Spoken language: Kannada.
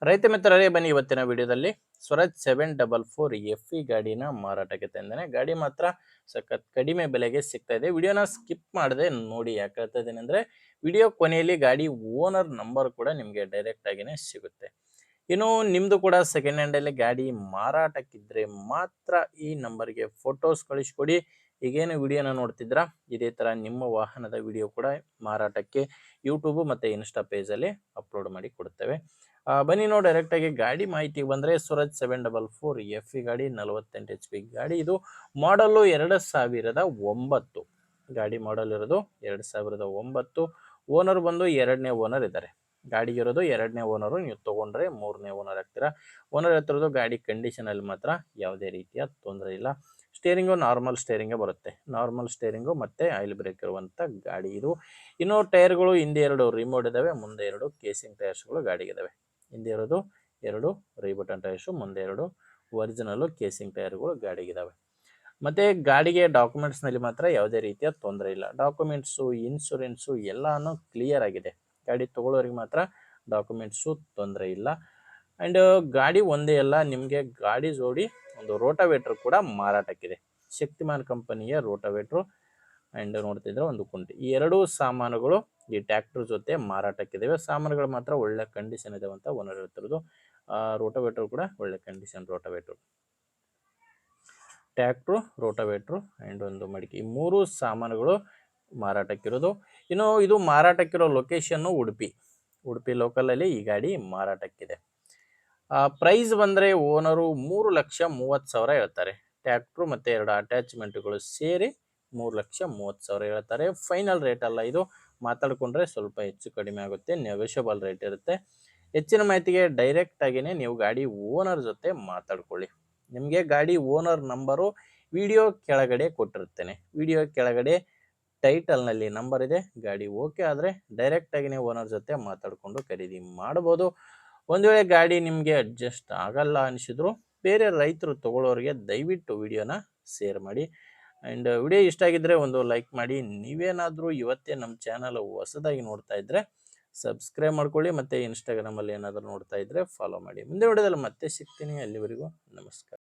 ರೈತ ಮಿತ್ರರೇ, ಬನ್ನಿ ಇವತ್ತಿನ ವಿಡಿಯೋದಲ್ಲಿ ಸ್ವರಾಜ್ 744 FE ಗಾಡಿನ ಮಾರಾಟಕ್ಕೆ ತಂದೇನೆ. ಗಾಡಿ ಮಾತ್ರ ಸಖತ್ ಕಡಿಮೆ ಬೆಲೆಗೆ ಸಿಗ್ತಾ ಇದೆ. ವಿಡಿಯೋನ ಸ್ಕಿಪ್ ಮಾಡದೆ ನೋಡಿ. ಯಾಕೆ ಹೇಳ್ತಾ ಇದ್ದೀನಿ ಅಂದ್ರೆ, ವಿಡಿಯೋ ಕೊನೆಯಲ್ಲಿ ಗಾಡಿ ಓನರ್ ನಂಬರ್ ಕೂಡ ನಿಮಗೆ ಡೈರೆಕ್ಟ್ ಆಗಿನೇ ಸಿಗುತ್ತೆ. ಇನ್ನು ನಿಮ್ದು ಕೂಡ ಸೆಕೆಂಡ್ ಹ್ಯಾಂಡ್ ಅಲ್ಲಿ ಗಾಡಿ ಮಾರಾಟಕ್ಕಿದ್ರೆ ಮಾತ್ರ ಈ ನಂಬರ್ಗೆ ಫೋಟೋಸ್ ಕಳಿಸ್ಕೊಡಿ. ಈಗೇನು ವಿಡಿಯೋನ ನೋಡ್ತಿದ್ರ, ಇದೇ ತರ ನಿಮ್ಮ ವಾಹನದ ವಿಡಿಯೋ ಕೂಡ ಮಾರಾಟಕ್ಕೆ ಯೂಟ್ಯೂಬ್ ಮತ್ತೆ ಇನ್ಸ್ಟಾ ಪೇಜ್ ಅಲ್ಲಿ ಅಪ್ಲೋಡ್ ಮಾಡಿ ಕೊಡ್ತೇವೆ. ಬನ್ನಿ ನಾವು ಡೈರೆಕ್ಟ್ ಆಗಿ ಗಾಡಿ ಮಾಹಿತಿ ಬಂದ್ರೆ, ಸ್ವರಾಜ್ 744 FE ಗಾಡಿ 48 HP ಗಾಡಿ. ಇದು ಮಾಡಲು 2009 ಗಾಡಿ ಮಾಡಲ್ ಇರೋದು 2009. ಓನರ್ ಬಂದು ಎರಡನೇ ಓನರ್ ಇದ್ದಾರೆ. ಗಾಡಿಗೆ ಇರೋದು ಎರಡನೇ ಓನರು. ನೀವು ತಗೊಂಡ್ರೆ ಮೂರನೇ ಓನರ್ ಆಗ್ತೀರಾ. ಓನರ್ ಹತ್ತಿರದು ಗಾಡಿ ಕಂಡೀಷನ್ ಅಲ್ಲಿ ಮಾತ್ರ ಯಾವುದೇ ರೀತಿಯ ತೊಂದರೆ ಇಲ್ಲ. ಸ್ಟೇರಿಂಗು ನಾರ್ಮಲ್ ಸ್ಟೇರಿಂಗೇ ಬರುತ್ತೆ. ನಾರ್ಮಲ್ ಸ್ಟೇರಿಂಗು ಮತ್ತೆ ಆಯಿಲ್ ಬ್ರೇಕ್ ಇರುವಂತ ಗಾಡಿ ಇದು. ಇನ್ನು ಟೈರ್ಗಳು ಹಿಂದೆ ಎರಡು ರಿಮೋಟ್ ಇದಾವೆ, ಮುಂದೆ ಎರಡು ಕೇಸಿಂಗ್ ಟೈರ್ಸ್ಗಳು ಗಾಡಿಗೆ ಹಿಂದೆ ಇರೋದು ಎರಡು ರೀಬಟನ್ ಟೈರ್ಸು, ಮುಂದೆ ಎರಡು ಒರಿಜಿನಲ್ ಕೇಸಿಂಗ್ ಟೈರ್ಗಳು ಗಾಡಿಗಿದಾವೆ. ಮತ್ತೆ ಗಾಡಿಗೆ ಡಾಕ್ಯುಮೆಂಟ್ಸ್ ನಲ್ಲಿ ಮಾತ್ರ ಯಾವುದೇ ರೀತಿಯ ತೊಂದರೆ ಇಲ್ಲ. ಡಾಕ್ಯುಮೆಂಟ್ಸು, ಇನ್ಶೂರೆನ್ಸು ಎಲ್ಲಾನು ಕ್ಲಿಯರ್ ಆಗಿದೆ. ಗಾಡಿ ತಗೊಳ್ಳೋರಿಗೆ ಮಾತ್ರ ಡಾಕ್ಯುಮೆಂಟ್ಸು ತೊಂದರೆ ಇಲ್ಲ. ಅಂಡ್ ಗಾಡಿ ಒಂದೇ ಅಲ್ಲ, ನಿಮಗೆ ಗಾಡಿ ಜೋಡಿ ಒಂದು ರೋಟಾವೇಟ್ರ್ ಕೂಡ ಮಾರಾಟಕ್ಕಿದೆ. ಶಕ್ತಿಮಾನ್ ಕಂಪನಿಯ ರೋಟಾವೇಟ್ರು ಅಂಡ್ ನೋಡ್ತಿದ್ರೆ ಒಂದು ಕುಂಟಿ. ಈ ಎರಡೂ ಸಾಮಾನುಗಳು ಈ ಟ್ರ್ಯಾಕ್ಟರ್ ಜೊತೆ ಮಾರಾಟಕ್ಕಿದ್ದಾವೆ. ಸಾಮಾನುಗಳು ಮಾತ್ರ ಒಳ್ಳೆ ಕಂಡೀಷನ್ ಇದಾವೆ ಅಂತ ಓನರ್ ಹೇಳ್ತಿರೋದು. ರೋಟಾವೇಟ್ರ್ ಕೂಡ ಒಳ್ಳೆ ಕಂಡೀಷನ್ ರೋಟಾವೇಟ್ರು, ಟ್ರ್ಯಾಕ್ಟ್ರು, ರೋಟಾವೇಟ್ರು ಅಂಡ್ ಒಂದು ಮಡಿಕೆ, ಈ ಮೂರು ಸಾಮಾನುಗಳು ಮಾರಾಟಕ್ಕಿರೋದು. ಇನ್ನು ಇದು ಮಾರಾಟಕ್ಕಿರೋ ಲೊಕೇಶನ್ ಉಡುಪಿ ಲೋಕಲ್ ಅಲ್ಲಿ ಈ ಗಾಡಿ ಮಾರಾಟಕ್ಕಿದೆ. ಪ್ರೈಸ್ ಬಂದ್ರೆ ಓನರು 3,30,000 ಹೇಳ್ತಾರೆ. ಟ್ರ್ಯಾಕ್ಟ್ರು ಮತ್ತೆ ಎರಡು ಅಟ್ಯಾಚ್ಮೆಂಟ್ಗಳು ಸೇರಿ 3,30,000 ಹೇಳ್ತಾರೆ. ಫೈನಲ್ ರೇಟ್ ಅಲ್ಲ ಇದು. ಮಾತಾಡ್ಕೊಂಡ್ರೆ ಸ್ವಲ್ಪ ಹೆಚ್ಚು ಕಡಿಮೆ ಆಗುತ್ತೆ, ನೆಗೋಷಿಯಬಲ್ ರೇಟ್ ಇರುತ್ತೆ. ಹೆಚ್ಚಿನ ಮಾಹಿತಿಗೆ ಡೈರೆಕ್ಟ್ ಆಗಿನೇ ನೀವು ಗಾಡಿ ಓನರ್ ಜೊತೆ ಮಾತಾಡ್ಕೊಳ್ಳಿ. ನಿಮಗೆ ಗಾಡಿ ಓನರ್ ನಂಬರು ವಿಡಿಯೋ ಕೆಳಗಡೆ ಕೊಟ್ಟಿರ್ತೇನೆ. ವಿಡಿಯೋ ಕೆಳಗಡೆ ಟೈಟಲ್ನಲ್ಲಿ ನಂಬರ್ ಇದೆ. ಗಾಡಿ ಓಕೆ ಆದರೆ ಡೈರೆಕ್ಟ್ ಆಗಿನೇ ಓನರ್ ಜೊತೆ ಮಾತಾಡಿಕೊಂಡು ಖರೀದಿ ಮಾಡ್ಬೋದು. ಒಂದು ವೇಳೆ ಗಾಡಿ ನಿಮಗೆ ಅಡ್ಜಸ್ಟ್ ಆಗಲ್ಲ ಅನಿಸಿದ್ರು ಬೇರೆ ರೈತರು ತಗೊಳ್ಳೋರಿಗೆ ದಯವಿಟ್ಟು ವಿಡಿಯೋನ ಶೇರ್ ಮಾಡಿ. ಆ್ಯಂಡ್ ವಿಡಿಯೋ ಇಷ್ಟ ಆಗಿದ್ರೆ ಒಂದು ಲೈಕ್ ಮಾಡಿ. ನೀವೇನಾದರೂ ಇವತ್ತೇ ನಮ್ಮ ಚಾನಲ್ ಹೊಸದಾಗಿ ನೋಡ್ತಾ ಇದ್ರೆ ಸಬ್ಸ್ಕ್ರೈಬ್ ಮಾಡ್ಕೊಳ್ಳಿ. ಮತ್ತು ಇನ್ಸ್ಟಾಗ್ರಾಮಲ್ಲಿ ಏನಾದರೂ ನೋಡ್ತಾ ಇದ್ರೆ ಫಾಲೋ ಮಾಡಿ. ಮುಂದೆ ವಿಡಿಯೋದಲ್ಲಿ ಮತ್ತೆ ಸಿಗ್ತೀನಿ. ಅಲ್ಲಿವರೆಗೂ ನಮಸ್ಕಾರ.